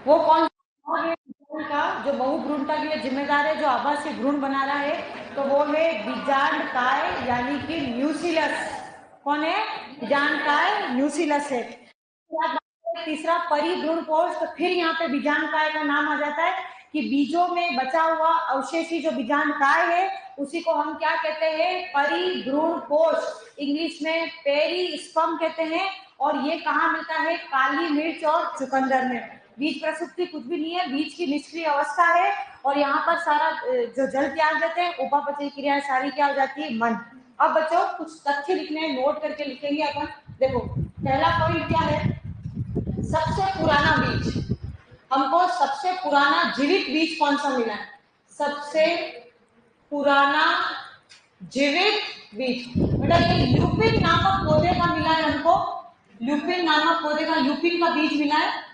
वो कौन है भ्रूण का जो बहुभ्रूणता के लिए जिम्मेदार है, जो आभासी भ्रूण बना रहा है, तो वो है बीजांडकाय यानी कि न्यूसिलस। कौन है? बीजांडकाय न्यूसिलस है। तीसरा परिभ्रूण कोष, तो फिर यहाँ पे बीजांडकाय का नाम आ जाता है कि बीजों में बचा हुआ अवशेषी जो बीजांडकाय है उसी को हम क्या कहते हैं? परिभ्रूण कोष, इंग्लिश में पेरिस्पर्म कहते हैं। और ये कहाँ मिलता है? काली मिर्च और चुकंदर में। बीज प्रसुप्ति कुछ भी नहीं है, बीज की निष्क्रिय अवस्था है। और यहाँ पर सारा जो जल त्याग देते हैं, उपापचय क्रियाएं सारी क्या हो जाती है? मन। अब बच्चों कुछ तथ्य लिखने हैं, नोट करके लिखेंगे अपन। देखो पहला पॉइंट क्या है? सबसे पुराना बीज, हमको सबसे पुराना जीवित बीज कौन सा मिला है? सबसे पुराना जीवित बीज बेटा ये ल्यूपिन नामक पौधे का मिला है हमको। ल्यूपिन नामक पौधे का ल्यूपिन का बीज मिला है।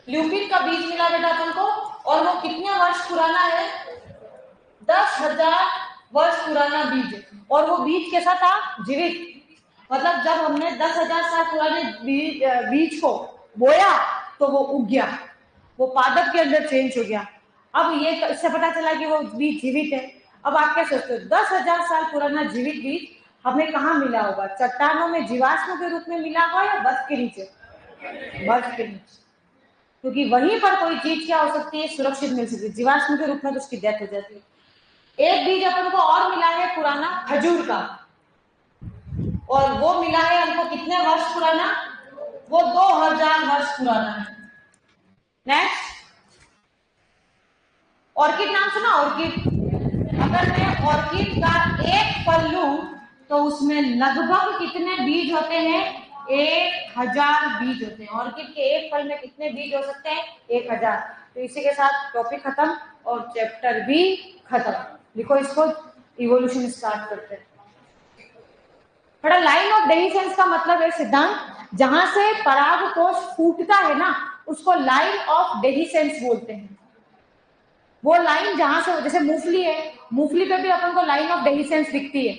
ल्यूपिन का बीज मिला बेटा तुमको। और वो कितने वर्ष पुराना है? 10,000 वर्ष पुराना बीज है। और वो बीज कैसा था? जीवित। मतलब जब हमने 10,000 साल पुराने बीज को बोया तो वो उग गया, वो पादप के अंदर चेंज हो गया। अब ये इससे पता चला कि वो बीज जीवित है। अब आप क्या सोचते हो? 10,000 साल पुराना जीवित बीज हमें कहाँ मिला होगा? चट्टानों में जीवाश्म के रूप में मिला होगा या बर्फ के नीचे? बर्फ के नीचे, क्योंकि वहीं पर कोई चीज क्या हो सकती है? सुरक्षित मिल सकती है। जीवाश्म के रूप में तो उसकी डेथ हो जाती है। एक बीज अपन को और मिला है पुराना, खजूर का। और वो मिला है हमको कितने वर्ष पुराना? वो 2,000 वर्ष पुराना है। नेक्स्ट, ऑर्किड नाम सुना? ऑर्किड। अगर मैं ऑर्किड का एक फल लूं तो उसमें लगभग कितने बीज होते हैं? 1,000 बीज होते हैं। ऑर्किड के एक फल में कितने बीज हो सकते हैं? 1,000। तो इसी के साथ टॉपिक खत्म और चैप्टर भी खत्म। लिखो इसको, इवोल्यूशन स्टार्ट करते हैं। बड़ा लाइन ऑफ डेहिसेंस का मतलब है सिद्धांत जहां से पराग कोष फूटता है ना, उसको लाइन ऑफ डेहिसेंस बोलते हैं। वो लाइन जहां से, जैसे मूंगफली है, मूंगफली पे भी अपन को लाइन ऑफ डेहिसेंस दिखती है,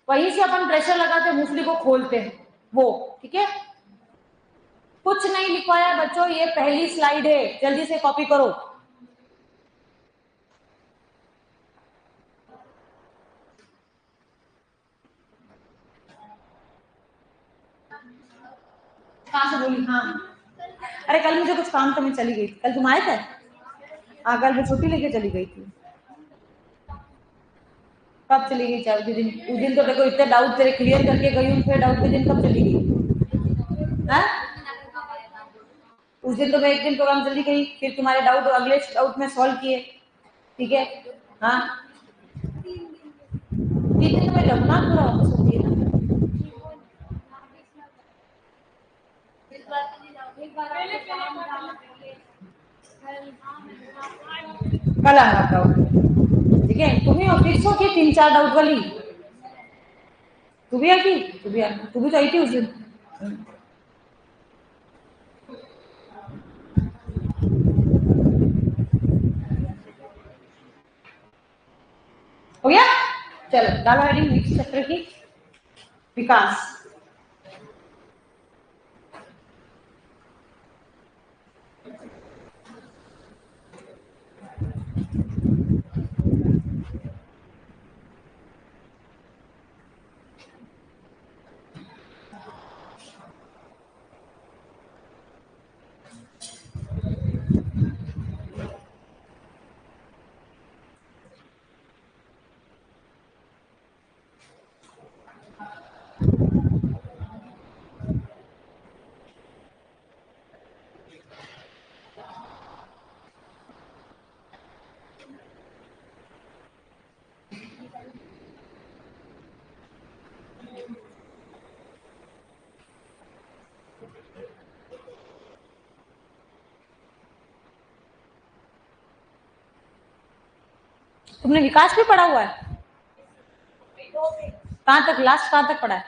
वहीं से अपन प्रेशर लगाते मूंगफली को खोलते हैं वो। ठीक है, कुछ नहीं लिखवाया बच्चों, ये पहली स्लाइड है, जल्दी से कॉपी करो। कहां से बोली? हाँ, अरे कल मुझे कुछ काम था, मैं चली गई थी। कल तुम आए थे? हाँ, कल मैं छुट्टी लेके चली गई थी। कब चली गई? चार दिन। उस दिन तो देखो इतने डाउट तेरे क्लियर करके गई हूँ, फिर डाउट के दिन कब चली गई? हाँ, उस दिन तो मैं एक दिन प्रोग्राम जल्दी गई, फिर तुम्हारे डाउट अगले डाउट में सॉल्व किए। ठीक है। हाँ, 3 दिन तो मैं रघुनाथ पूरा वापस होती है ना। कल आना डाउट। ठीक है, तुम्हें फिक्स हो कि 3-4 डाउट वाली? तू भी आई थी? तू भी आई, तू भी तो आई थी उस दिन। हो गया? चलो डालो हेडिंग नेक्स्ट चैप्टर की, विकास। तुमने विकास भी पढ़ा हुआ है? कहाँ तक, लास्ट कहाँ तक पढ़ा है?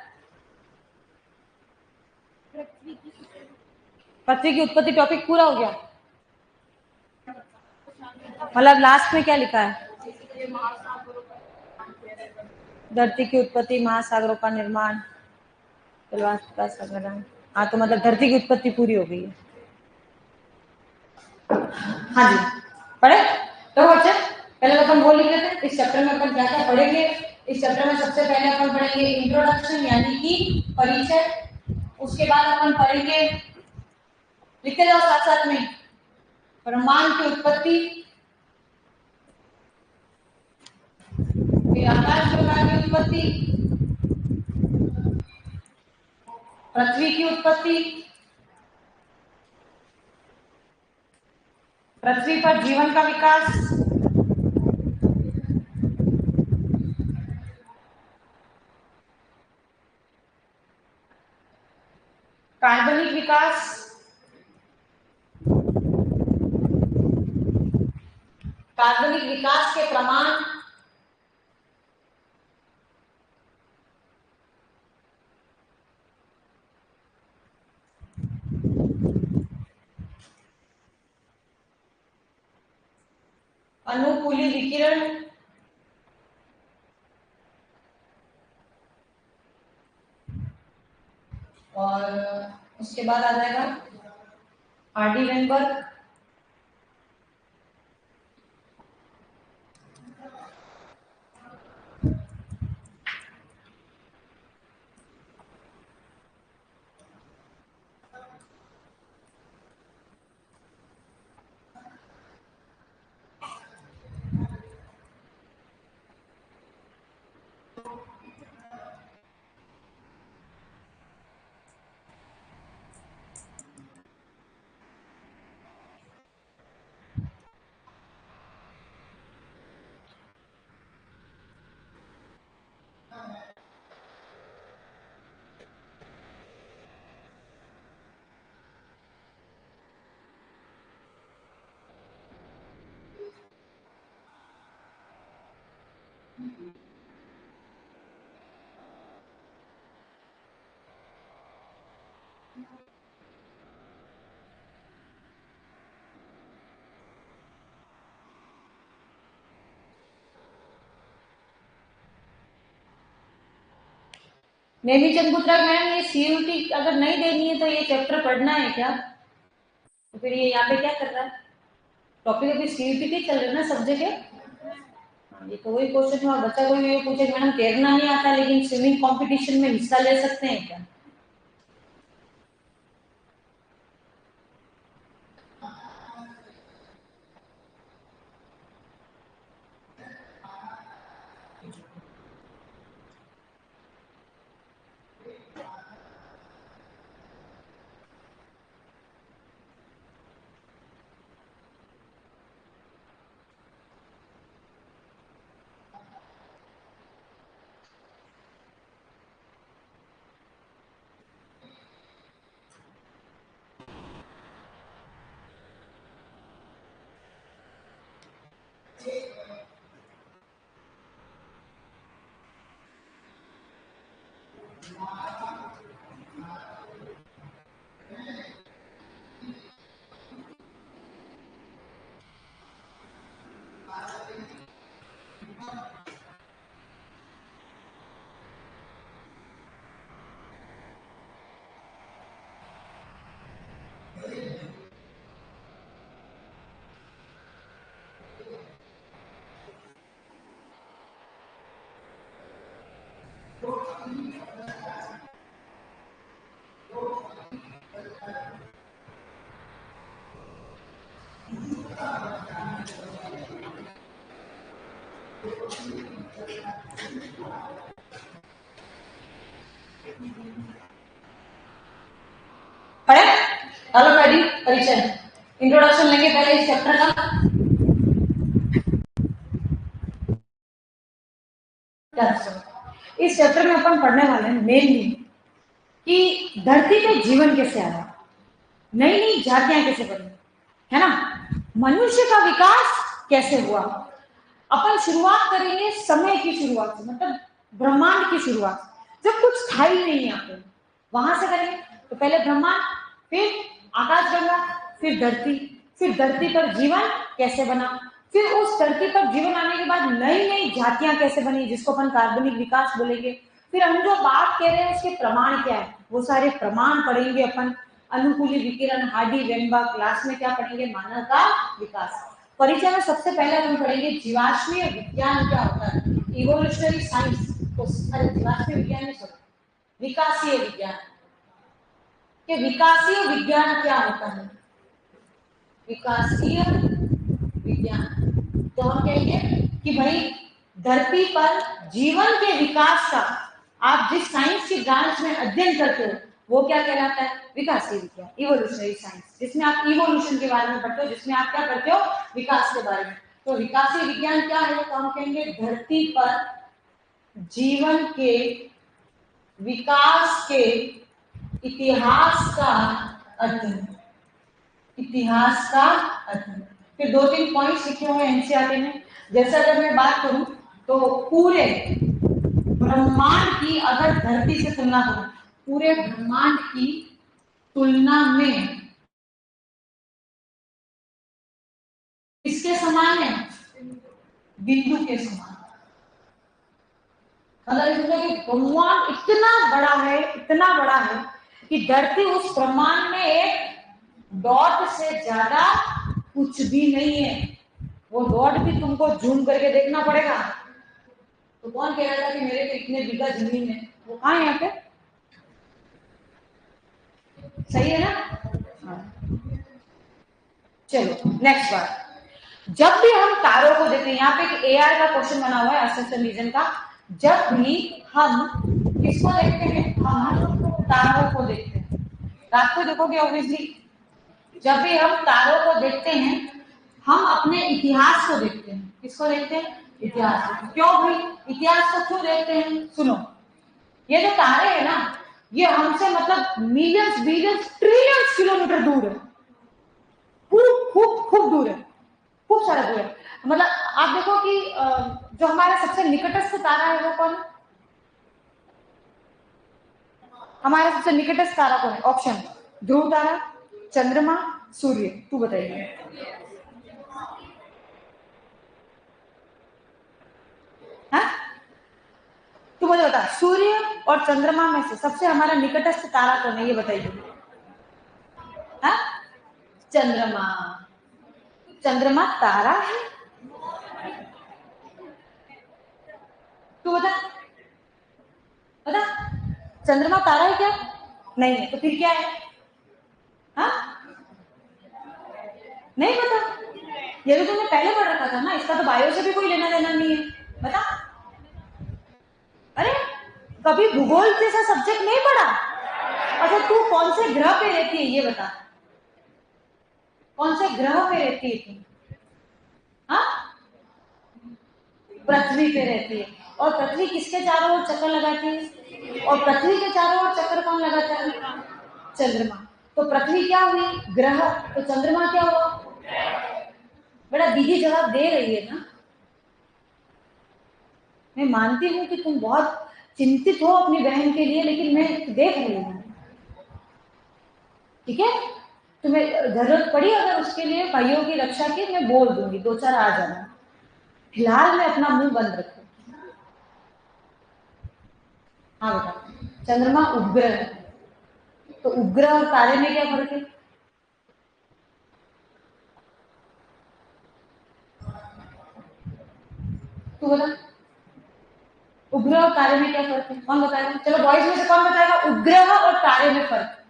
पृथ्वी की उत्पत्ति टॉपिक पूरा हो गया? मतलब लास्ट में क्या लिखा है? धरती की उत्पत्ति, महासागरों का निर्माण, जलवाष्प का संग्रहण। हाँ, तो मतलब धरती की उत्पत्ति पूरी हो गई है। हाँ जी, पढ़े तो बच्चे पहले अपन बोल लिख लेते हैं इस चैप्टर में अपन क्या क्या पढ़ेंगे। इस चैप्टर में सबसे पहले अपन पढ़ेंगे इंट्रोडक्शन यानी कि परिचय। उसके बाद अपन पढ़ेंगे, लिखते जाओ साथ साथ में, ब्रह्मांड की उत्पत्ति, फिर आकाश गंगा की उत्पत्ति, पृथ्वी की उत्पत्ति, पृथ्वी पर जीवन का विकास, कार्बनिक विकास, कार्बनिक विकास के प्रमाण, अनुकूली विकिरण, और उसके बाद आ जाएगा हार्डी वेनबर्ग, नेमी चंद्रपुत्र मैम, ये सीयूटी अगर नहीं देनी है तो ये चैप्टर पढ़ना है क्या? तो फिर ये यहाँ पे क्या कर रहा है? टॉपिक अभी सीयूटी के चल रहे ना सब्जेक्ट है। ये तो वही क्वेश्चन हुआ, बच्चा कोई ये पूछे मैडम तैरना नहीं आता लेकिन स्विमिंग कंपटीशन में हिस्सा ले सकते हैं क्या? पढ़े हेलो मैडी, परिचय इंट्रोडक्शन लेंगे पहले इस चैप्टर का। इस चैप्टर में अपन पढ़ने वाले हैं मेनली कि धरती पे जीवन कैसे आया, नई नई जातियां कैसे बनी, है ना, मनुष्य का विकास कैसे हुआ। अपन शुरुआत करेंगे समय की शुरुआत से, मतलब ब्रह्मांड की शुरुआत, जब कुछ था ही नहीं यहाँ पे, वहां से करेंगे। तो पहले ब्रह्मांड, फिर आकाशगंगा, फिर धरती पर जीवन कैसे बना, फिर उस धरती पर जीवन आने के बाद नई नई जातियां कैसे बनी, जिसको अपन कार्बनिक विकास बोलेंगे। फिर हम जो बात कह रहे हैं उसके प्रमाण क्या है, वो सारे प्रमाण पढ़ेंगे अपन। अनुकूली विकिरण, हार्डी वेनबर्ग, क्लास में क्या पढ़ेंगे, मानव का विकास। परिचय में सबसे पहले हम पढ़ेंगे जीवाश्मीय विज्ञान क्या होता है, इवोल्यूशनरी साइंस। अरे जीवाश्मीय विज्ञान नहीं, सॉरी, विकासीय विज्ञान। कि विकासीय विज्ञान क्या होता है, विकासीय विज्ञान। तो हम कहेंगे कि भाई धरती पर जीवन के विकास का आप जिस साइंस की ब्रांच में अध्ययन करते हो वो क्या कहलाता है, विकासीय विज्ञान, इवोल्यूशनरी साइंस, जिसमें आप इवोल्यूशन के बारे में पढ़ते हो, जिसमें आप क्या करते हो, विकास के बारे में। तो विकासीय विज्ञान क्या है, तो हम कहेंगे धरती पर जीवन के विकास के इतिहास का अध्ययन, इतिहास का अध्ययन। फिर 2-3 पॉइंट्स लिखे हुए एनसीईआरटी में। जैसे अगर मैं बात करूं तो पूरे ब्रह्मांड की अगर धरती से तुलना करूं, पूरे ब्रह्मांड की तुलना में किसके समान है, बिंदु के समान। मतलब ब्रह्मांड इतना बड़ा है, इतना बड़ा है कि धरती उस ब्रह्मांड में एक डॉट से ज्यादा कुछ भी नहीं है। वो डॉट भी तुमको जूम करके देखना पड़ेगा। तो कौन कह रहा था कि मेरे पे इतने बीघा जमीन है, वो कहाँ है यहाँ पे, सही है ना। हाँ। चलो नेक्स्ट बात, जब भी हम तारों को देखते हैं, यहाँ पे एक एआर का क्वेश्चन बना हुआ है, एसेशन रीजन का। जब भी हम किसको देखते हैं, हम तारों को देखते हैं। रात को देखोगे ऑब्वियसली। जब भी हम तारों को देखते हैं हम अपने इतिहास को देखते हैं। किसको देखते हैं, इतिहास को। क्यों भाई इतिहास को क्यों देखते हैं, सुनो। ये जो तारे हैं ना, ये हमसे मतलब मिलियंस, बिलियंस, ट्रिलियंस किलोमीटर दूर है, खूब खूब खूब दूर है, खूब सारा दूर है। मतलब आप देखो कि जो हमारा सबसे निकटस्थ तारा है वो कौन है, हमारा सबसे निकटस्थ तारा कौन है, ऑप्शन, ध्रुव तारा, चंद्रमा, सूर्य। तू बताइए। हाँ, तू मुझे बता, सूर्य और चंद्रमा में से सबसे हमारा निकटस्थ तारा कौन है, ये बताइए। हाँ, चंद्रमा। चंद्रमा तारा है, तू बता, बता, चंद्रमा तारा है क्या, नहीं है, तो फिर क्या है। हाँ, नहीं पता, ये तो तुमने पहले पढ़ रखा था ना, इसका तो बायो से भी कोई लेना देना नहीं है, बता। अरे कभी भूगोल जैसा सब्जेक्ट नहीं पढ़ा। अच्छा तू कौन से ग्रह पे रहती है ये बता, कौन से ग्रह पे रहती है तू। हाँ, पृथ्वी पे रहती है। और पृथ्वी किसके चारों ओर चक्कर लगाती है, और पृथ्वी के चारों ओर चक्कर कौन लगाता है, चंद्रमा। तो पृथ्वी क्या हुई, ग्रह, तो चंद्रमा क्या हुआ। बेटा दीदी जवाब दे रही है ना, मैं मानती हूँ कि तुम बहुत चिंतित हो अपनी बहन के लिए, लेकिन मैं देख रही हूँ, ठीक है। तुम्हें जरूरत पड़ी अगर उसके लिए भाइयों की रक्षा की, मैं बोल दूंगी, 2-4 आ जाना। फिलहाल में अपना मुंह बंद रखो। हाँ बेटा, चंद्रमा उपग्रह है, तो उपग्रह और तारे में क्या फर्क है, तू बता। उपग्रह और तारे में क्या फर्क है, कौन बताएगा, चलो बॉयज में से कौन बताएगा उपग्रह और तारे में फर्क।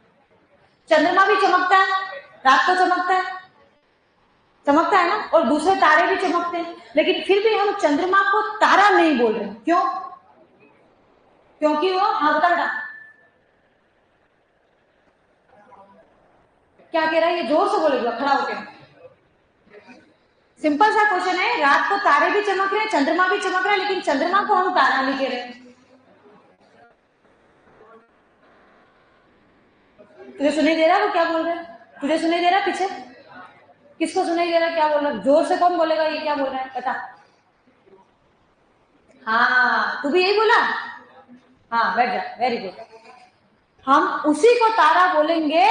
चंद्रमा भी चमकता है, रात को चमकता है, चमकता है ना, और दूसरे तारे भी चमकते हैं, लेकिन फिर भी हम चंद्रमा को तारा नहीं बोल रहे, क्यों, क्योंकि वो, हाँ बता बेटा, क्या कह रहा है, ये जोर से बोलेगा खड़ा होकर। सिंपल सा क्वेश्चन है, रात को तारे भी चमक रहे हैं, चंद्रमा भी चमक रहा है, लेकिन चंद्रमा को हम तारा नहीं कह रहे। तुझे सुनाई दे रहा है वो क्या बोल रहे हैं, तुझे सुनाई दे रहा है पीछे, किसको सुनाई दे रहा है क्या बोल रहा है, जोर से कौन बोलेगा ये क्या बोल रहा है बता। हाँ तू भी यही बोला, हाँ बैठ जा, वेरी गुड। हम उसी को तारा बोलेंगे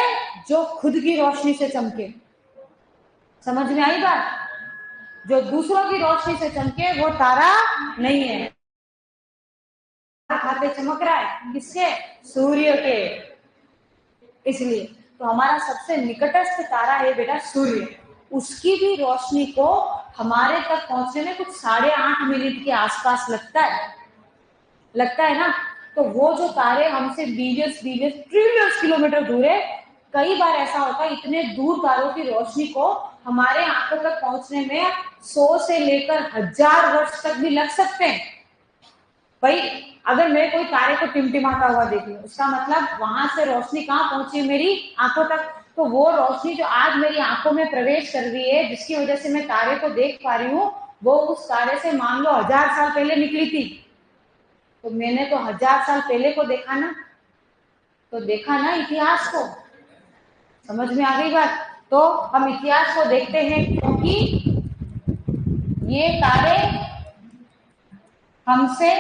जो खुद की रोशनी से चमके। समझ में आई बात। जो दूसरों की रोशनी से चमके वो तारा नहीं है। खाते चमक रहा है किसके? सूर्य के। इसलिए तो हमारा सबसे निकटस्थ तारा है बेटा सूर्य। उसकी भी रोशनी को हमारे तक पहुंचने में कुछ 8.5 मिनट के आसपास लगता है ना। तो वो जो तारे हमसे बिलियंस ट्रिलियंस किलोमीटर दूर है, कई बार ऐसा होता है इतने दूर तारों की रोशनी को हमारे आंखों तक पहुंचने में 100 से लेकर 1000 वर्ष तक भी लग सकते हैं। भाई अगर मैं कोई तारे को टिमटिमाता हुआ देख लूं, उसका मतलब वहां से रोशनी कहाँ पहुंची? मेरी आंखों तक। तो वो रोशनी जो आज मेरी आंखों में प्रवेश कर रही है, जिसकी वजह से मैं तारे को देख पा रही हूँ, वो उस तारे से मान लो 1000 साल पहले निकली थी। तो मैंने तो 1000 साल पहले को देखा ना, तो देखा ना इतिहास को। समझ में आ गई बात? तो हम इतिहास को देखते हैं क्योंकि ये तारे हमसे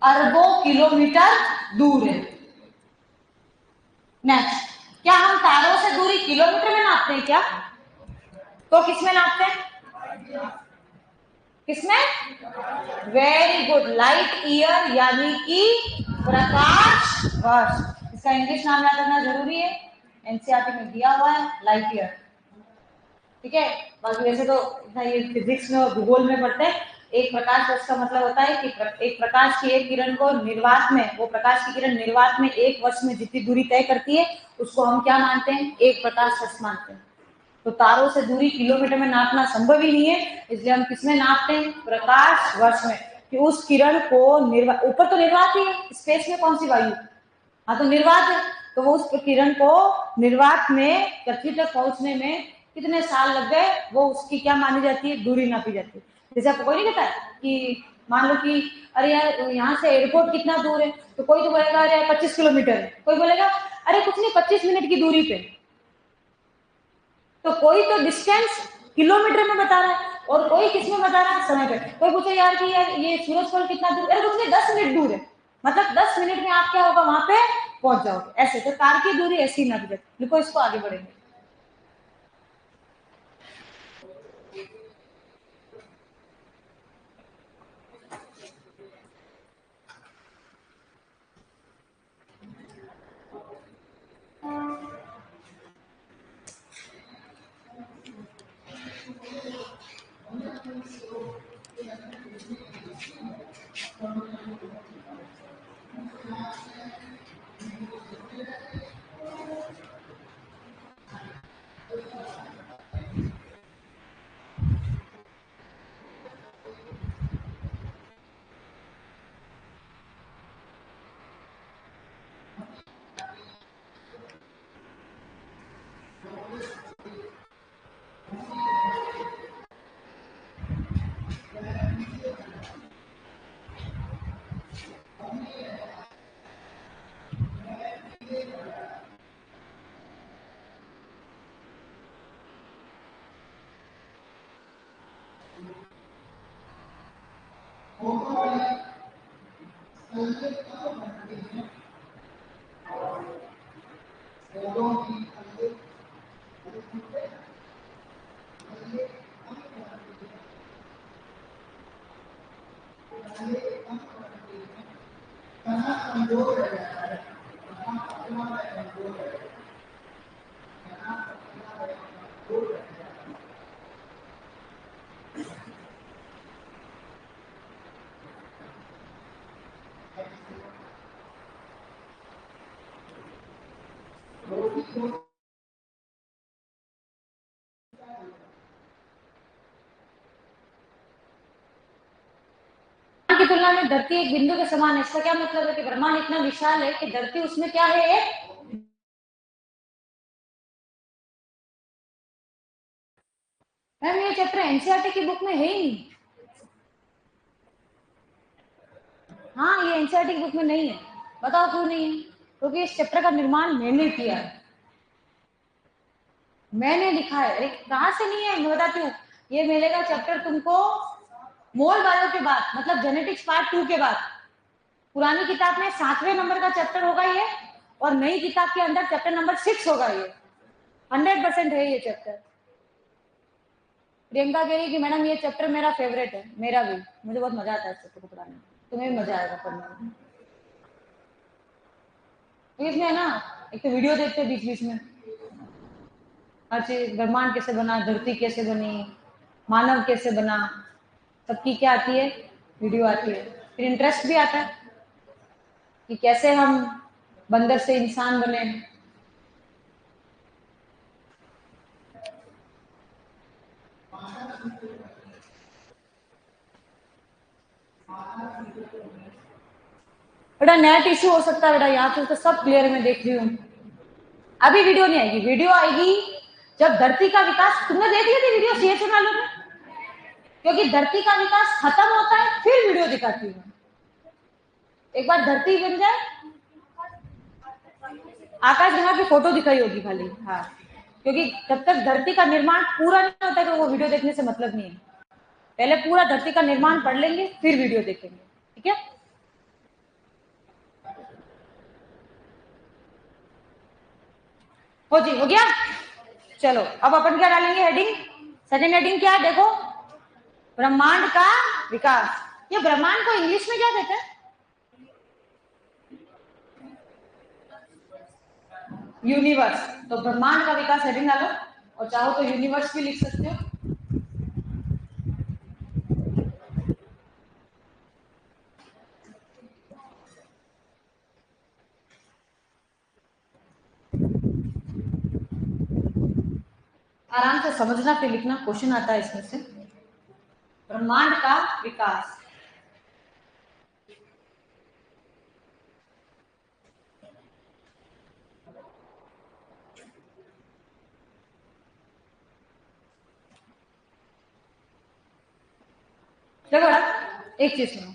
अरबों किलोमीटर दूर है। नेक्स्ट, क्या हम तारों से दूरी किलोमीटर में नापते हैं क्या? तो किसमें नापते हैं? किसमें? वेरी गुड, लाइट ईयर यानी कि प्रकाश वर्ष। इसका इंग्लिश नाम याद रखना जरूरी है, एनसीईआरटी में दिया हुआ है लाइट ईयर। ठीक है, बाकी वैसे तो ये फिजिक्स में और भूगोल में पढ़ते हैं। एक प्रकाश वर्ष का मतलब होता है कि एक प्रकाश की एक किरण को निर्वात में, वो प्रकाश की किरण निर्वात में एक वर्ष में जितनी दूरी तय करती है, उसको हम क्या मानते हैं? एक प्रकाश वर्ष मानते हैं। तो तारों से दूरी किलोमीटर में नापना संभव ही नहीं है, इसलिए हम किसमें नापते हैं? प्रकाश वर्ष में। कि उस किरण को ऊपर तो निर्वात ही है, स्पेस में कौन सी वायु? हाँ तो निर्वात है। तो वो उस किरण को निर्वात में पृथ्वी तक पहुंचने में कितने साल लग गए, वो उसकी क्या मानी जाती है? दूरी नापी जाती है। जैसे आपको कोई नहीं कहता कि मान लो कि अरे यार यहाँ से एयरपोर्ट कितना दूर है, तो कोई तो बोलेगा अरे 25 किलोमीटर है, कोई बोलेगा अरे कुछ नहीं 25 मिनट की दूरी पे। तो कोई तो डिस्टेंस किलोमीटर में बता रहा है और कोई किस में बता रहा है? समय पे। कोई पूछे यार कि यार ये सूरज फल कितना दूर? अरे कुछ नहीं 10 मिनट दूर है, मतलब 10 मिनट में आप क्या होगा? वहां पे पहुंच जाओगे। ऐसे तो तार की दूरी ऐसी ना भी। देखो इसको आगे बढ़ेंगे। की तुलना में धरती एक बिंदु के समान है। इसका क्या मतलब है? कि ब्रह्मांड इतना विशाल है कि धरती उसमें क्या है? एक। मैम ये चैप्टर एनसीईआरटी की बुक में है ही नहीं। हाँ ये एनसीईआरटी की बुक में नहीं है। बताओ क्यों नहीं है? क्योंकि इस चैप्टर का निर्माण मैंने किया है, मैंने लिखा है। अरे कहाँ से नहीं है, मैं बताती हूँ। ये मिलेगा चैप्टर तुमको मोल बायो के बाद, मतलब जेनेटिक्स पार्ट 2 के बाद। पुरानी किताब में 7वें नंबर का चैप्टर होगा ये, और नई किताब के अंदर चैप्टर नंबर 6 होगा ये। 100% है ये चैप्टर। प्रियंका कह रही कि मैडम ये चैप्टर मेरा फेवरेट है, मेरा भी, मुझे बहुत मजा आता है इस चैप्टर को पढ़ाने में, तुम्हें भी मजा आएगा पढ़ने में। तो इसमें है ना, एक तो वीडियो देखते हैं बीच बीच में, हर चीज, ब्रह्मांड कैसे बना, धरती कैसे बनी, मानव कैसे बना, सबकी क्या आती है, वीडियो आती है। फिर इंटरेस्ट भी आता है कि कैसे हम बंदर से इंसान बने। बेटा नेट इश्यू हो सकता है बेटा, यहाँ तो सब क्लियर मैं देख रही हूँ। अभी वीडियो नहीं आएगी, वीडियो आएगी जब धरती का विकास, तुमने देख ली थी वीडियो सीएचओ वालों में, क्योंकि धरती का विकास खत्म होता है फिर वीडियो दिखाती हूँ। एक बार धरती बन जाए, आकाश गंगा की फोटो दिखाई होगी खाली, हाँ, क्योंकि जब तक धरती का निर्माण पूरा नहीं होता तो वो वीडियो देखने से मतलब नहीं है। पहले पूरा धरती का निर्माण पढ़ लेंगे फिर वीडियो देखेंगे, ठीक है। हो जी, हो गया। चलो अब अपन क्या डालेंगे हेडिंग, सेकंड हेडिंग क्या है देखो, ब्रह्मांड का विकास। ये ब्रह्मांड को इंग्लिश में क्या कहते हैं, यूनिवर्स। तो ब्रह्मांड का विकास हेडिंग डालो, और चाहो तो यूनिवर्स भी लिख सकते हो। आराम से समझना फिर लिखना, क्वेश्चन आता है इसमें से। ब्रह्मांड का विकास, देखो एक चीज सुनो,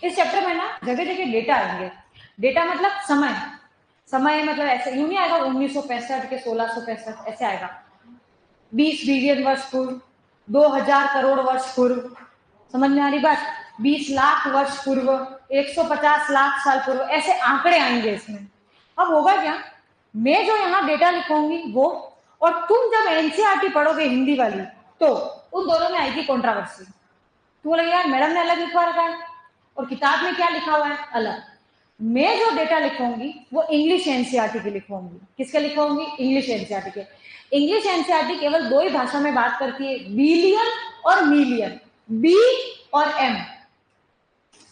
इस चैप्टर में ना जगह जगह डेटा आएंगे। डेटा मतलब समय, समय मतलब ऐसे यूं नहीं आएगा 1965 के 1665 ऐसे आएगा, 20 बिलियन वर्ष पूर्व, 2000 करोड़ वर्ष पूर्व, समझ में आ रही बात, 20 लाख वर्ष पूर्व, 150 लाख साल पूर्व, ऐसे आंकड़े आएंगे इसमें। अब होगा क्या, मैं जो यहाँ डेटा लिखूंगी वो, और तुम जब एनसीईआरटी पढ़ोगे हिंदी वाली, तो उन दोनों में आएगी कंट्रोवर्सी। तो लगेगा यार मैडम ने अलग लिखवा रखा है और किताब में क्या लिखा हुआ है अलग। मैं जो डेटा लिखूंगी वो इंग्लिश एनसीईआरटी की लिखवाऊंगी। किसके लिखवाऊंगी, इंग्लिश एनसीईआरटी के। इंग्लिश एनसीईआरटी केवल दो ही भाषा में बात करती है, बिलियन और मिलियन, बी और एम,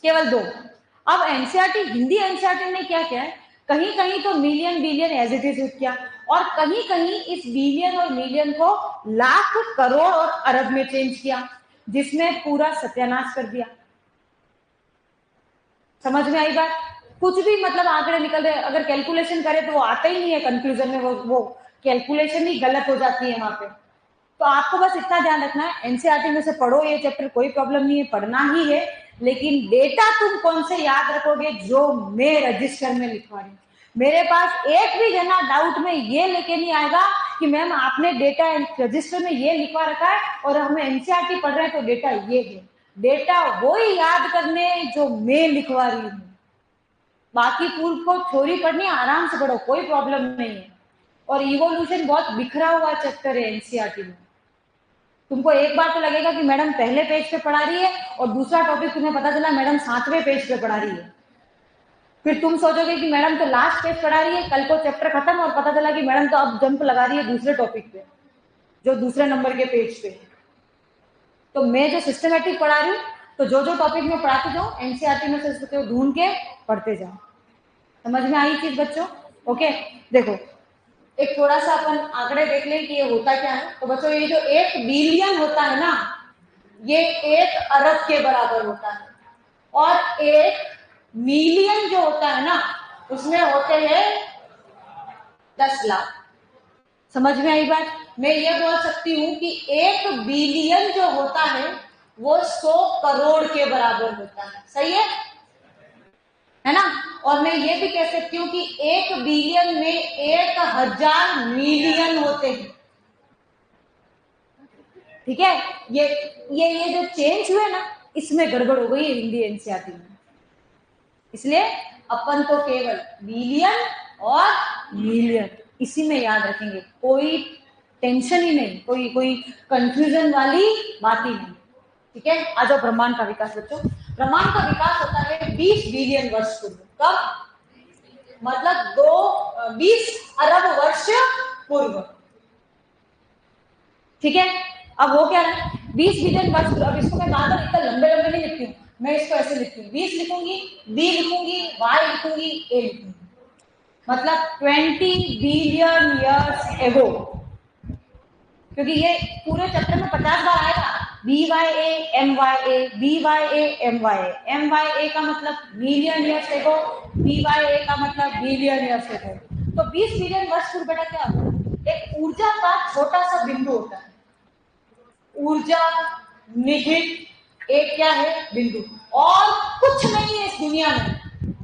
केवल दो। अब एनसीईआरटी, हिंदी एनसीईआरटी ने क्या किया है, कहीं कहीं तो million billion as it is किया, और कहीं कहीं इस बिलियन और मिलियन को लाख करोड़ और अरब में चेंज किया, जिसमें पूरा सत्यानाश कर दिया। समझ में आई बात, कुछ भी मतलब आंकड़े निकल रहे, अगर कैलकुलेशन करे तो वो आता ही नहीं है कंक्लूजन में, वो कैलकुलेशन ही गलत हो जाती है वहां पे। तो आपको बस इतना ध्यान रखना है, एनसीईआरटी में से पढ़ो ये चैप्टर, कोई प्रॉब्लम नहीं है, पढ़ना ही है, लेकिन डेटा तुम कौन से याद रखोगे, जो मैं रजिस्टर में लिखवा रही हूँ। मेरे पास एक भी जना डाउट में ये लेके नहीं आएगा कि मैम आपने डेटा रजिस्टर में ये लिखवा रखा है और हम एनसीईआरटी पढ़ रहे हैं तो डेटा ये है। डेटा वो ही याद करने जो मैं लिखवा रही हूँ, बाकी पूर्व को थ्योरी पढ़नी आराम से पढ़ो, कोई प्रॉब्लम नहीं है। और इवोल्यूशन बहुत बिखरा हुआ चैप्टर है एनसीईआरटी में। तुमको एक बार तो लगेगा कि मैडम पहले पेज पे पढ़ा रही है, और दूसरा टॉपिक तुम्हें पता चला मैडम 7वें पेज पे पढ़ा रही है। फिर तुम सोचोगे कि मैडम तो लास्ट पेज पढ़ा रही है, कल को चैप्टर खत्म और पता चला कि मैडम तो अब जंप लगा रही है दूसरे टॉपिक पे, जो दूसरे नंबर के पेज पे। तो मैं जो सिस्टमेटिक पढ़ा रही हूँ, तो जो जो टॉपिक में पढ़ाते जाऊँ एनसीईआरटी में से ढूंढ के पढ़ते जाओ। समझ में आई चीज बच्चों, ओके। देखो एक थोड़ा सा अपन आंकड़े देख लें कि ये होता क्या है। तो बच्चों ये जो 1 बिलियन होता है ना, ये 1 अरब के बराबर होता है, और 1 मिलियन जो होता है ना, उसमें होते हैं 10 लाख। समझ में आई बात, मैं ये बोल सकती हूँ कि 1 बिलियन जो होता है वो 100 करोड़ के बराबर होता है, सही है ना। और मैं ये भी कह सकती हूँ कि 1 बिलियन में 1000 मिलियन होते हैं, ठीक है। ये जो चेंज हुए ना, इसमें गड़बड़ हो गई है हिंदी एनसीईआरटी में, इसलिए अपन तो केवल बिलियन और मिलियन इसी में याद रखेंगे, कोई टेंशन ही नहीं, कोई कोई कंफ्यूजन वाली बात ही नहीं। ठीक है, आ जाओ ब्रह्मांड का विकास बच्चों। ब्रह्मांड का विकास होता है 20 बिलियन वर्ष पूर्व। कब? मतलब 20 अरब वर्ष पूर्व। ठीक है, अब वो क्या है 20 बिलियन वर्ष पूर्व। अब इसको मैं बार बार इतना लंबे लंबे नहीं लिखती हूँ, मैं इसको ऐसे लिखती हूँ, 20 लिखूंगी, बी लिखूंगी, वाई लिखूंगी, ए लिखूंगी, मतलब 20 बिलियन ईयर्स एगो, क्योंकि ये पूरे चैप्टर में 50 बार आएगा। B Y A M Y A, B Y A M Y A, M Y A का मतलब million years ago, B Y A का मतलब बिलियन ईयर्स एगो। तो 20 बिलियन वर्ष पूर्व बेटा क्या होता है? एक ऊर्जा का छोटा सा बिंदु होता है, ऊर्जा निहित एक क्या है बिंदु, और कुछ नहीं है इस दुनिया में,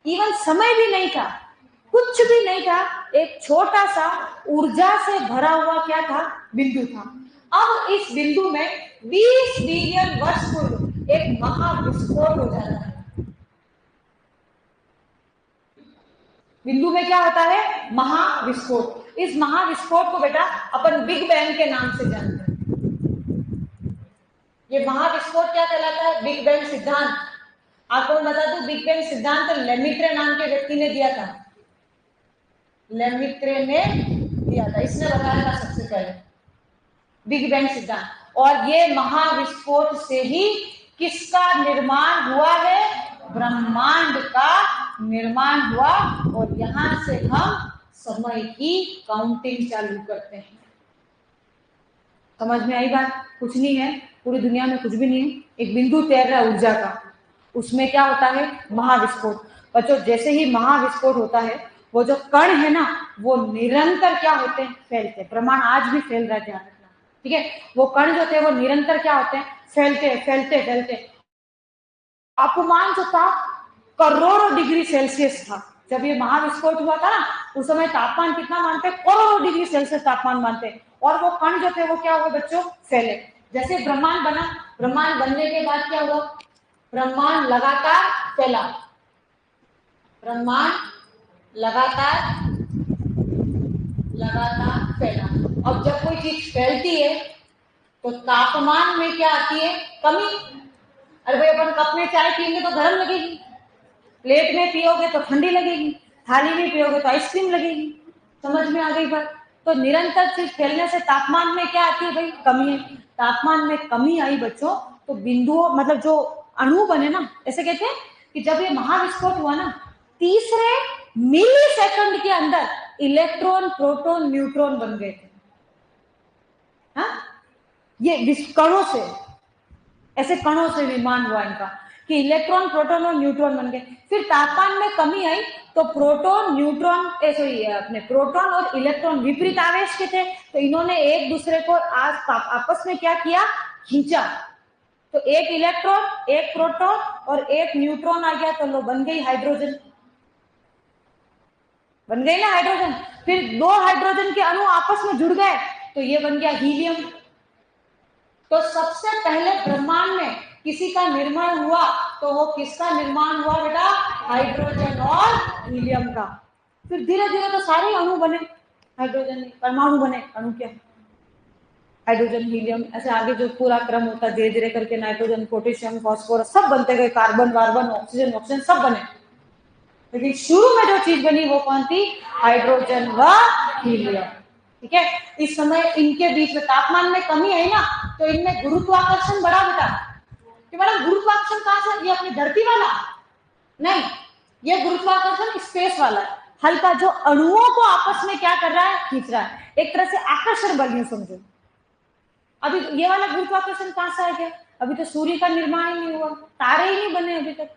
इवन समय भी नहीं था, कुछ भी नहीं था, एक छोटा सा ऊर्जा से भरा हुआ क्या था बिंदु था। अब इस बिंदु में 20 बिलियन वर्ष पूर्व एक महाविस्फोट हो जाता है। बिंदु में क्या होता है? महाविस्फोट। इस महाविस्फोट को बेटा अपन बिग बैंग के नाम से जानते हैं। ये महाविस्फोट क्या कहलाता है? बिग बैंग सिद्धांत। आपको मैं बता दूं, बिग बैंग सिद्धांत तो लेमित्रे नाम के व्यक्ति ने दिया था, लेमित्रे ने दिया था, इसने बताया था सबसे पहले बिग बैंग सिद्धांत। और ये महाविस्फोट से ही किसका निर्माण हुआ है? ब्रह्मांड का निर्माण हुआ, और यहां से हम समय की काउंटिंग चालू करते हैं। समझ में आई बात? कुछ नहीं है, पूरी दुनिया में कुछ भी नहीं है, एक बिंदु तैर रहा है ऊर्जा का, उसमें क्या होता है? महाविस्फोट। बच्चों जैसे ही महाविस्फोट होता है, वो जो कण है ना, वो निरंतर क्या होते हैं? फैलते। ब्रह्मांड आज भी फैल रहा है, ध्यान रखना। ठीक है, वो कण जो थे वो निरंतर क्या होते हैं? फैलते फैलते फैलते। तापमान जो था करोड़ों डिग्री सेल्सियस था जब ये महाविस्फोट हुआ था ना, उस समय तापमान कितना मानते? करोड़ों डिग्री सेल्सियस तापमान मानते। और वो कण जो थे वो क्या हुए बच्चों? फैले। जैसे ब्रह्मांड बना, ब्रह्मांड बनने के बाद क्या हुआ? ब्रह्मांड लगातार फैला, ब्रह्मांड लगातार लगातार फैला। अब जब कोई चीज फैलती है तो तापमान में क्या आती है? कमी। अरे भाई अपन कप में चाय पियेंगे तो गर्म लगेगी, प्लेट में पियोगे तो ठंडी लगेगी, थाली में पियोगे तो आइसक्रीम लगेगी। समझ में आ गई बात? तो निरंतर चीज फैलने से तापमान में क्या आती है भाई? कमी है। तापमान में कमी आई बच्चों, तो बिंदुओं मतलब जो अणु बने ना, ऐसे कहते हैं कि जब ये महाविस्फोट हुआ ना, तीसरे मिली सेकंड के अंदर इलेक्ट्रॉन, प्रोटॉन, न्यूट्रॉन बन गए थे। हाँ, ये कणों से, ऐसे कणों से निर्माण हुआ इनका कि इलेक्ट्रॉन, प्रोटॉन और न्यूट्रॉन बन गए। फिर तापमान में कमी आई तो प्रोटॉन, न्यूट्रॉन, अपने प्रोटॉन और इलेक्ट्रॉन विपरीत आवेश के थे, तो इन्होंने एक दूसरे को आपस में क्या किया? खींचा। तो एक इलेक्ट्रॉन, एक प्रोटॉन और एक न्यूट्रॉन आ गया, तो लो बन गई हाइड्रोजन, बन गई ना हाइड्रोजन। फिर दो हाइड्रोजन के अणु आपस में जुड़ गए तो ये बन गया हीलियम। तो सबसे पहले ब्रह्मांड में किसी का निर्माण हुआ तो वो किसका निर्माण हुआ बेटा? हाइड्रोजन और हीलियम का। फिर धीरे धीरे तो सारे अणु बने, हाइड्रोजन परमाणु बने, अणु क्या? हाइड्रोजन, हीलियम, ऐसे आगे जो पूरा क्रम होता है धीरे धीरे करके नाइट्रोजन, पोटेशियम, फास्फोरस सब बनते गए, कार्बन, वार्बन, ऑक्सीजन, ऑक्सीजन सब बने। लेकिन शुरू में जो चीज बनी वो कौन थी? हाइड्रोजन व हीलियम। ठीक है, इस समय इनके बीच में तापमान में कमी आई ना, तो इनमें गुरुत्वाकर्षण बढ़ा बेटा। कि मैडम गुरुत्वाकर्षण कहां से? ये अपनी धरती वाला नहीं, ये गुरुत्वाकर्षण स्पेस वाला है, हल्का जो अणुओं को आपस में क्या कर रहा है? खींच रहा है, एक तरह से आकर्षण बल यूं समझो। अभी ये वाला गुरुत्वाकर्षण कहां से आ गया? अभी तो सूर्य का निर्माण ही नहीं हुआ, तारे ही नहीं बने अभी तक।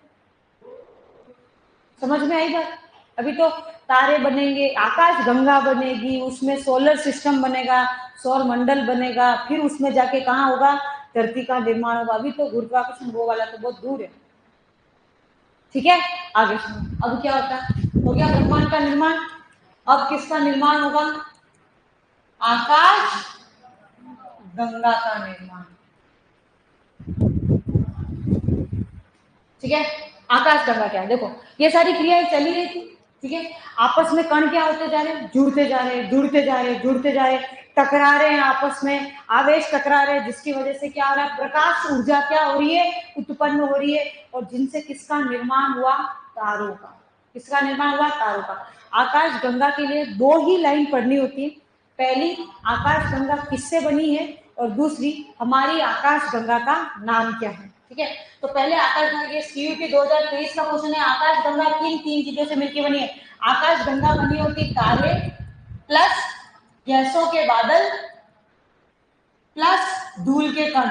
समझ में आई बात? अभी तो तारे बनेंगे, आकाश गंगा बनेगी, उसमें सोलर सिस्टम बनेगा, सौर मंडल बनेगा, फिर उसमें जाके कहाँ होगा? धरती का निर्माण होगा। अभी तो गुरुत्वाकर्षण वो वाला तो बहुत दूर है। ठीक है, आगे सुनो अब क्या होता है? हो गया ब्रह्मांड का निर्माण। अब किसका निर्माण होगा? आकाश गंगा का निर्माण। ठीक है, आकाश गंगा क्या है? देखो ये सारी क्रियाएं चली रही थी। ठीक है, आपस में कण क्या होते जा रहे? जुड़ते जा रहे, जुड़ते जा रहे, जुड़ते जा रहे। टकरा रहे हैं आपस में, आवेश टकरा रहे हैं, जिसकी वजह से क्या हो रहा है, प्रकाश ऊर्जा क्या हो रही है, उत्पन्न हो रही है, और जिनसे किसका निर्माण हुआ, तारों का। किसका निर्माण हुआ, तारों का। आकाश गंगा के लिए दो ही लाइन पढ़नी होती है। पहली, आकाश गंगा किससे बनी है, और दूसरी, हमारी आकाश गंगा का नाम क्या है। ठीक है, तो पहले आकाश गंगा, ये सीयू के 2023 का क्वेश्चन है, आकाश गंगा किन तीन चीजों से मिलकर बनी है। आकाश गंगा बनी होती तारे प्लस गैसों के बादल प्लस धूल के कण।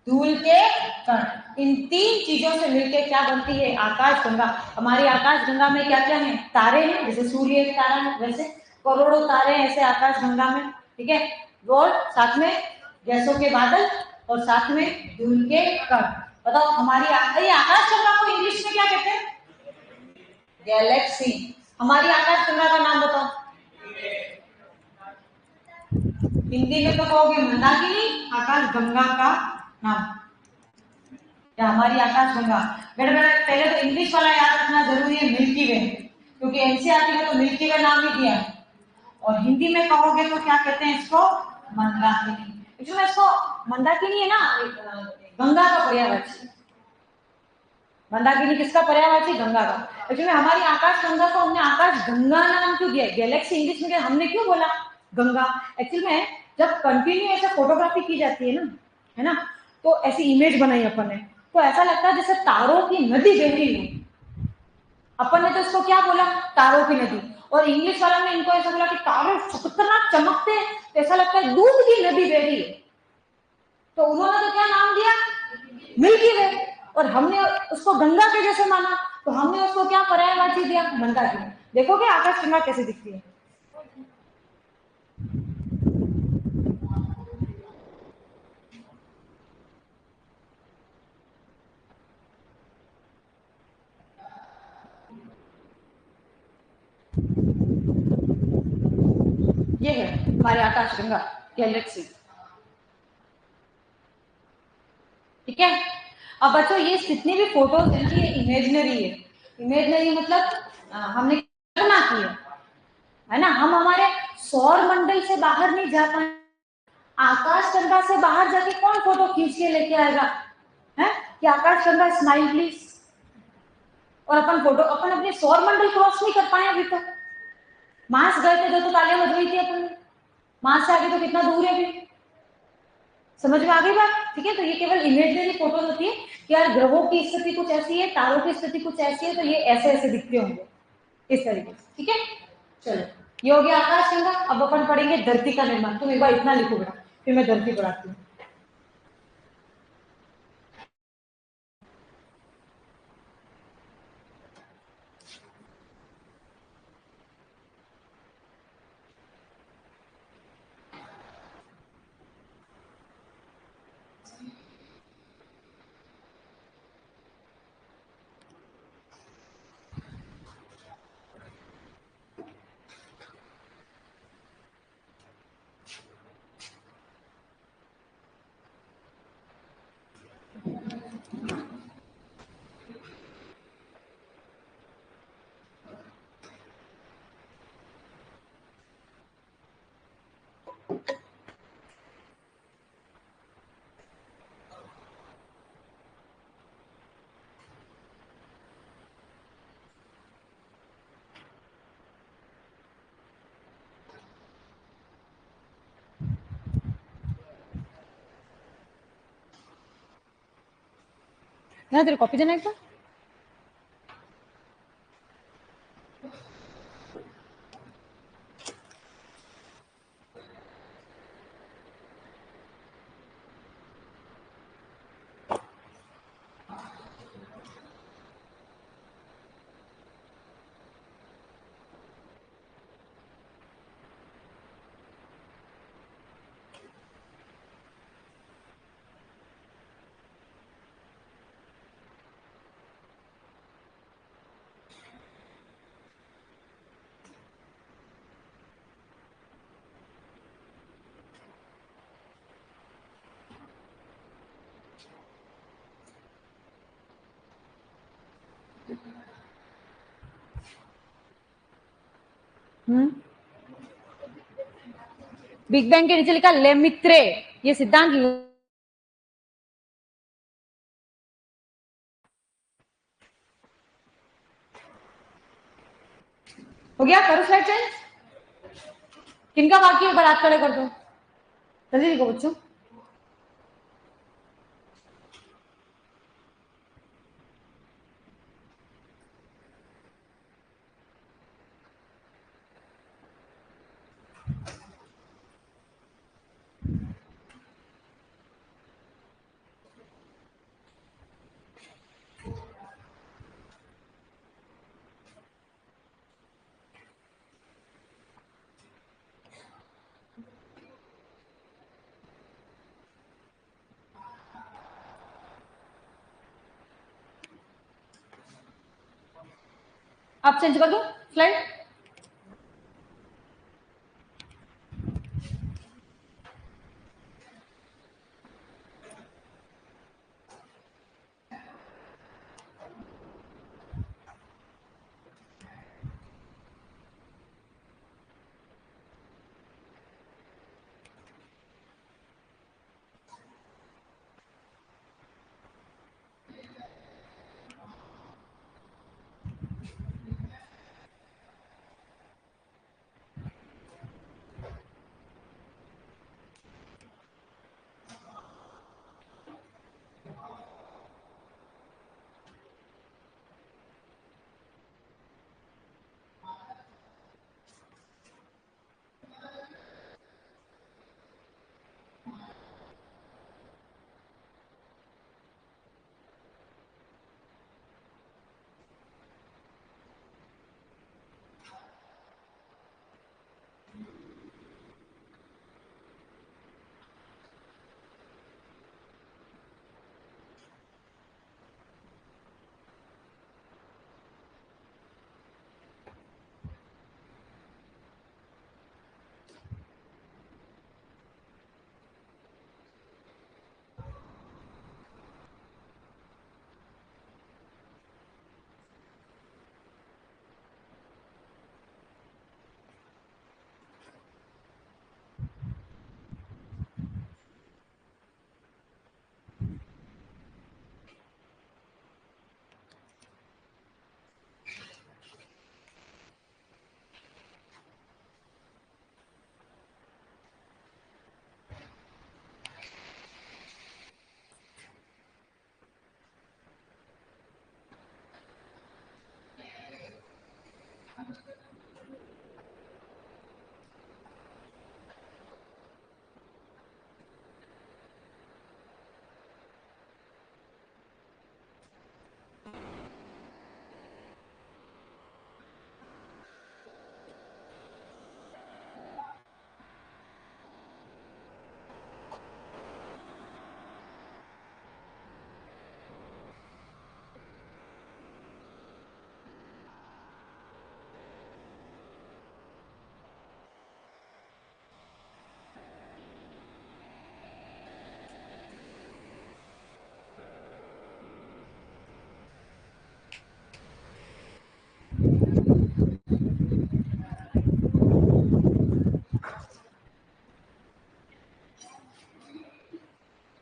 धूल के कण, इन तीन चीजों से मिलकर क्या बनती है, आकाश गंगा। हमारी आकाश गंगा में क्या क्या है, तारे हैं, जैसे सूर्य एक तारा है, वैसे करोड़ों तारे हैं ऐसे आकाश गंगा में। ठीक है, और साथ में गैसों के बादल और साथ में धूल के कण। बताओ हमारी आकाश गंगा को इंग्लिश में क्या कहते हैं, गैलेक्सी। हमारी आकाश गंगा का नाम बताओ, हिंदी में तो कहोगे मंदाकिनी, आकाश गंगा का नाम या हमारी आकाश गंगा। बेटा पहले तो इंग्लिश वाला याद रखना जरूरी है, मिल्की वे, क्योंकि एनसीईआरटी में तो मिल्की वे नाम ही दिया है। और हिंदी में कहोगे तो क्या कहते हैं इसको, मंदाकिनी। इसमें इसको मंदाकिनी है ना, गंगा का पर्यायवाची। मंदाकिनी किसका पर्यायवाची, गंगा का। इसमें हमारी आकाश गंगा को हमने आकाश गंगा नाम क्यों दिया, गैलेक्सी इंग्लिश में हमने क्यों बोला गंगा। एक्चुअली में जब कंटिन्यू ऐसे फोटोग्राफी की जाती है ना, है ना, तो ऐसी इमेज बनाई अपन ने, तो ऐसा लगता है जैसे तारों की नदी बह रही है। अपन ने तो इसको क्या बोला, तारों की नदी। और इंग्लिश वाला ने इनको ऐसा बोला कि तारे कितना चमकते हैं, तो ऐसा लगता है दूध की नदी बह रही है। तो उन्होंने तो क्या नाम दिया, मिल्की वे, और हमने उसको गंगा के जैसे माना, तो हमने उसको क्या पर्यायवाची दिया, मंदाकिनी। देखोगे आकाश गंगा कैसे दिखती है। ये है हमारे आकाश गंगा गैलेक्सी। ठीक है, अब बच्चों ये जितनी भी फोटोज है ये इमेजिनरी है। इमेजिनरी मतलब हमने कल्पना की है ना। हम हमारे सौर मंडल से बाहर नहीं जा पाए, आकाश गंगा से बाहर जाके कौन फोटो खींच के लेके आएगा, है कि आकाश गंगा स्माइल प्लीज। और अपन फोटो, अपन अपने सौर मंडल क्रॉस नहीं कर पाए अभी तक। मार्स गए थे तो तालियां बजवाई थी अपन ने, मार्स से आगे तो कितना दूर है अभी। समझ में आ गई बात। ठीक है, तो ये केवल इमेजनरी फोटोज होती है कि यार ग्रहों की स्थिति कुछ ऐसी है, तारों की स्थिति कुछ ऐसी है, तो ये ऐसे ऐसे दिखते होंगे इस तरीके से। ठीक है, चलो ये हो गया आकाश गंगा। अब अपन पढ़ेंगे धरती का निर्माण। तुम एक बार इतना लिखो बेटा, फिर मैं धरती पढ़ाती हूँ। ना तेरे कॉपी देना एक बार। बिग बैंग के नीचे लिखा ले मित्रे, ये सिद्धांत हो गया। करो स्लाइड चेंज। किनका बाकी है, एक बार हाथ खड़े कर दो, जल्दी लिखो बच्चों। आप चेंज कर दो स्लाइड।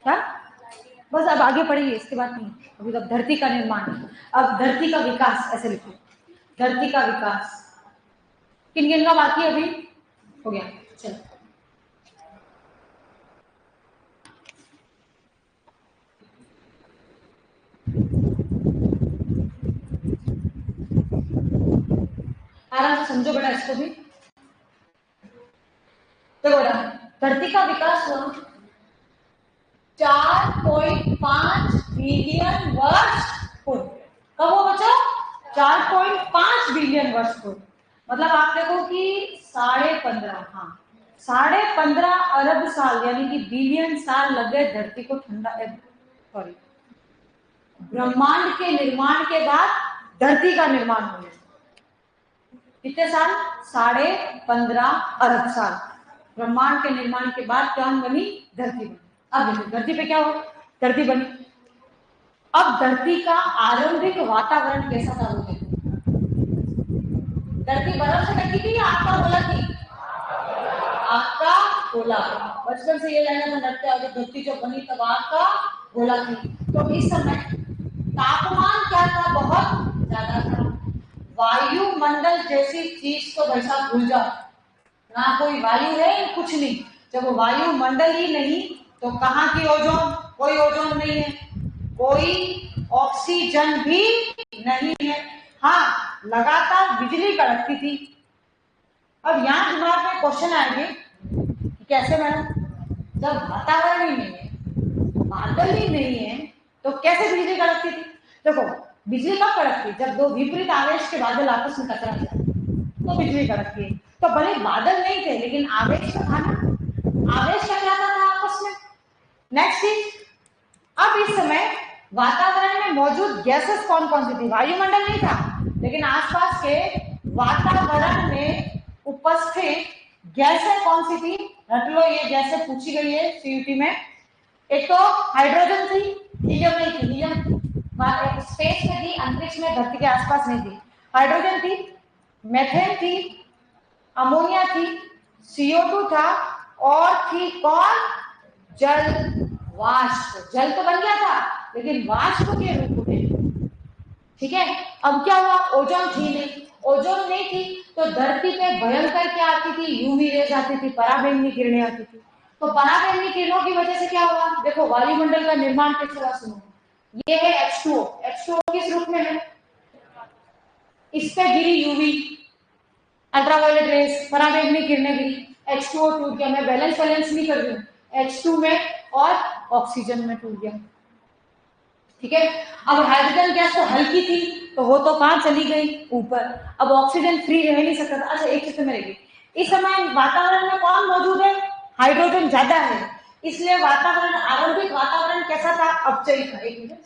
क्या? बस अब आगे पढ़िए, इसके बाद नहीं। अभी तो धरती का निर्माण, अब धरती का विकास ऐसे लिखो, धरती का विकास। किन किन का बाकी है अभी? हो गया, चलो। आराम से समझो बेटा इसको भी। तो बेटा धरती का विकास हुआ 4.5 बिलियन वर्ष पूर्व। कब हुआ बच्चों? 4.5 बिलियन वर्ष पूर्व। मतलब आप देखो कि 15.5, हाँ 15.5 अरब साल यानी कि बिलियन साल लग गए धरती को ठंडा, सॉरी, ब्रह्मांड के निर्माण के बाद धरती का निर्माण हो गया। कितने साल? 15.5 अरब साल। ब्रह्मांड के निर्माण के बाद क्या बनी? धरती बनी। अब देखो धरती पे क्या हो, धरती बनी। अब धरती का आरंभिक वातावरण कैसा था वो देखो। धरती बर्फ से ढकी थी या आग का गोला थी? आग का गोला। बचपन से ये लाइन तो रटते आओ, धरती जो बनी तब आग का गोला थी। तो इस समय तापमान क्या था, बहुत ज्यादा था। वायुमंडल जैसी चीज तो वैसा भूल जाओ, ना कोई वायु है कुछ नहीं। जब वायुमंडल ही नहीं तो कहाँ की ओजोन, कोई ओजोन नहीं है, कोई ऑक्सीजन भी नहीं है। हाँ, लगातार बिजली कड़कती थी। अब यहाँ दिमाग में क्वेश्चन आएंगे कि कैसे मैडम, जब वातावरण ही नहीं है, बादल ही नहीं है, तो कैसे बिजली कड़कती थी? देखो, बिजली कब कड़कती है? जब दो विपरीत आवेश के बादल आपस में टकरा जाए तो बिजली कड़कती है। तो भले बादल नहीं थे लेकिन आवेश तो था ना, आवेश टकराता था आपस में। नेक्स्ट चीज, अब इस समय वातावरण में मौजूद गैसेस कौन कौन सी थी? वायुमंडल नहीं था लेकिन आसपास के वातावरण में उपस्थित गैसें कौन सी थी? रट लो, ये गैसें पूछी गई है सीयूटी में। एक तो हाइड्रोजन थी, हीलियम नहीं थी, हीलियम स्पेस में थी, अंतरिक्ष में, धरती के आसपास नहीं थी। हाइड्रोजन थी, मेथेन थी, अमोनिया थी, CO2 था, और थी कौन? जल वाष्प। जल तो बन गया था लेकिन वाष्प के रूप में। ठीक है, अब क्या हुआ? ओजोन थी नहीं, ओजोन नहीं थी तो धरती पे भयंकर क्या आती थी? यूवी रेज आती थी, पराबैंगनी किरणें आती थी। तो पराबैंगनी किरणों की वजह से क्या हुआ? देखो, वायुमंडल का निर्माण कैसे हुआ, सुनो। ये है H2O। H2O किस रूप में है? इस पे गिरी यूवी अल्ट्रावायलेट रेस, पराबैंगनी किरणें गिरी, H2O टूट गया। मैं बैलेंस नहीं कर रही हूँ, H2 में और ऑक्सीजन में टूट गया। ठीक है, अब हाइड्रोजन गैस तो हल्की थी तो वो तो कहां चली गई? ऊपर। अब ऑक्सीजन फ्री रह नहीं सकता था। अच्छा, एक चीज में रहेगी, इस समय वातावरण में कौन मौजूद है? हाइड्रोजन ज्यादा है, इसलिए वातावरण, आरंभिक वातावरण कैसा था? अपचयी था। एक मिनट,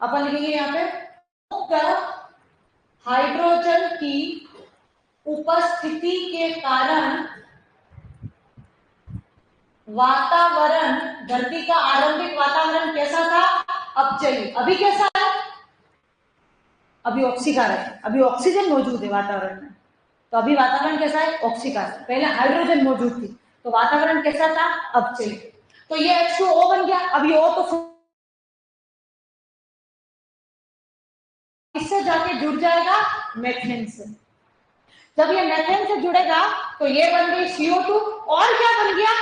अपन लिखेंगे यहाँ पे, हाइड्रोजन की उपस्थिति के कारण वातावरण, धरती का आरंभिक वातावरण कैसा था? अपचयी। अभी कैसा है? अभी ऑक्सीकार है, अभी ऑक्सीजन मौजूद है वातावरण में, तो अभी वातावरण कैसा है? ऑक्सीकार। पहले हाइड्रोजन मौजूद थी तो वातावरण कैसा था? अपचयी। तो ये H2O बन गया। अब ये O तो इससे जाके जुड़ जाएगा मेथेन से। जब ये मेथेन से जुड़ेगा तो ये बन गई CO2, और क्या बन गया?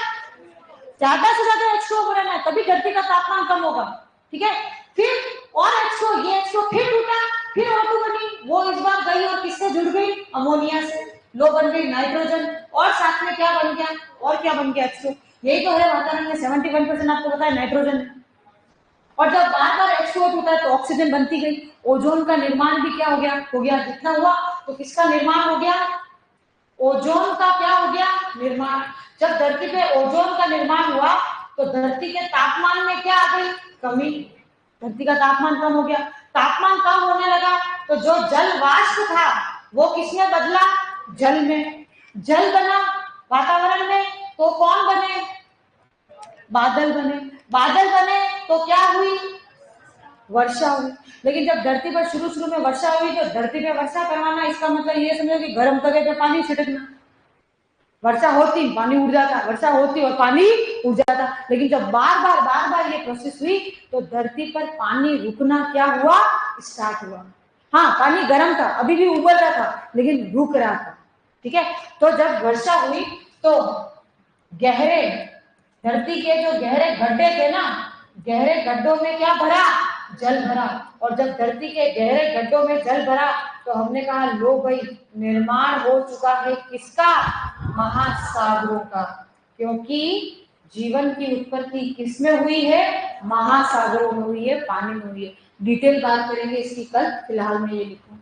ज्यादा से ज्यादा H2O बनाना है, तभी धरती का तापमान कम होगा। ठीक है, फिर और H2O, ये H2O फिर टूटा, फिर O2 बनी, वो इस बार गई और किससे जुड़ गई? अमोनिया से। लो बन गई नाइट्रोजन, और साथ में क्या बन गया? और क्या बन गया? H2O। यही तो है वातावरण में 71% आपको पता है नाइट्रोजन है। और जब बार बार H2O टूटा है तो ऑक्सीजन बनती गई, ओजोन का निर्माण भी क्या हो गया? जितना हुआ। तो किसका निर्माण हो गया? ओजोन का क्या हो गया? निर्माण। जब धरती पे ओजोन का निर्माण हुआ तो धरती के तापमान में क्या आ गई? कमी। धरती का तापमान कम हो गया। तापमान कम होने लगा तो जो जल वाष्प था वो किसमें बदला? जल में। जल बना वातावरण में तो कौन बने? बादल बने। बादल बने तो क्या हुई? वर्षा हुई। लेकिन जब धरती पर शुरू में वर्षा हुई तो धरती पे वर्षा करवाना, इसका मतलब ये समझो कि गर्म तवे पे पानी छिड़कना। वर्षा होती पानी उड़ जाता, वर्षा होती और पानी उड़ जाता। लेकिन जब बार बार ये प्रोसेस हुई तो धरती पर पानी रुकना क्या हुआ? स्टार्ट हुआ। हाँ, पानी गर्म था, अभी भी उबल रहा था लेकिन रुक रहा था। ठीक है, तो जब वर्षा हुई तो गहरे, धरती के जो गहरे गड्ढे थे ना, गहरे गड्ढों में क्या भरा? जल भरा। और जब धरती के गहरे गड्ढों में जल भरा तो हमने कहा लो भाई, निर्माण हो चुका है किसका? महासागरों का। क्योंकि जीवन की उत्पत्ति किसमें हुई है? महासागरों में हुई है, पानी में हुई है। डिटेल बात करेंगे इसकी कल, फिलहाल मैं ये लिखूं।